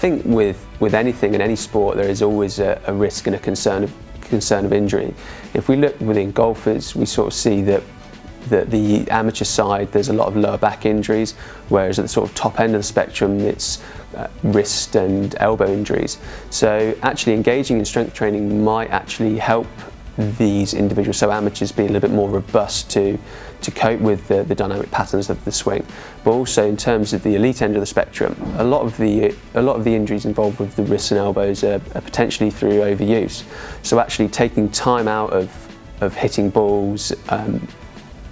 think with anything in any sport, there is always a risk and a concern of injury. If we look within golfers, we sort of see that the amateur side, there's a lot of lower back injuries, whereas at the sort of top end of the spectrum, it's wrist and elbow injuries. So actually engaging in strength training might actually help these individuals, so amateurs, be a little bit more robust to cope with the dynamic patterns of the swing. But also in terms of the elite end of the spectrum, a lot of the injuries involved with the wrists and elbows are potentially through overuse. So actually taking time out of hitting balls and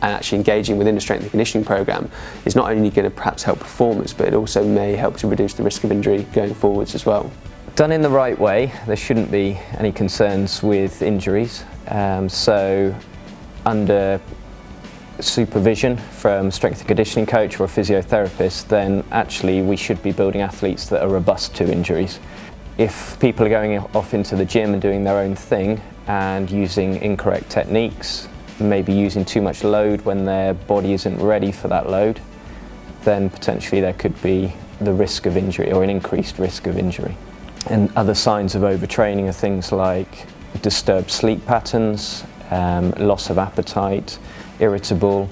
actually engaging within a strength and conditioning program is not only going to perhaps help performance, but it also may help to reduce the risk of injury going forwards as well. Done in the right way, there shouldn't be any concerns with injuries. So under supervision from strength and conditioning coach or a physiotherapist, then actually we should be building athletes that are robust to injuries. If people are going off into the gym and doing their own thing and using incorrect techniques, maybe using too much load when their body isn't ready for that load, then potentially there could be the risk of injury or an increased risk of injury. And other signs of overtraining are things like disturbed sleep patterns, loss of appetite, irritable,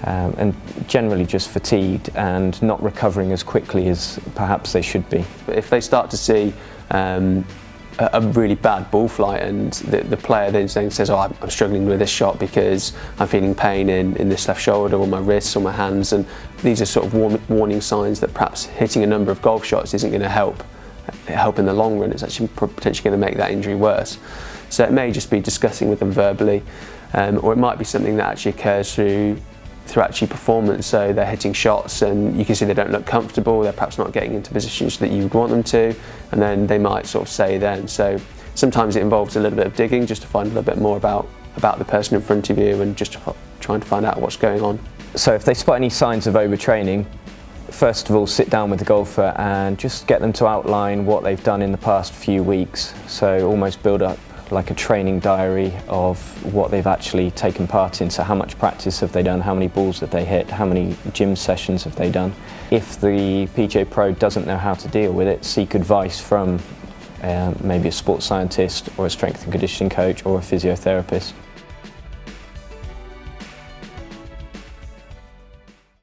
and generally just fatigued and not recovering as quickly as perhaps they should be. If they start to see a really bad ball flight and the player then says, oh, I'm struggling with this shot because I'm feeling pain in this left shoulder or my wrists or my hands, and these are sort of warning signs that perhaps hitting a number of golf shots isn't going to help in the long run. It's actually potentially going to make that injury worse. So it may just be discussing with them verbally, or it might be something that actually occurs through actually performance. So they're hitting shots and you can see they don't look comfortable, they're perhaps not getting into positions that you would want them to, and then they might sort of say then. So sometimes it involves a little bit of digging just to find a little bit more about the person in front of you and just trying to find out what's going on. So if they spot any signs of overtraining, first of all sit down with the golfer and just get them to outline what they've done in the past few weeks. So almost build up like a training diary of what they've actually taken part in. So how much practice have they done, how many balls have they hit, how many gym sessions have they done. If the PGA Pro doesn't know how to deal with it, seek advice from maybe a sports scientist or a strength and conditioning coach or a physiotherapist.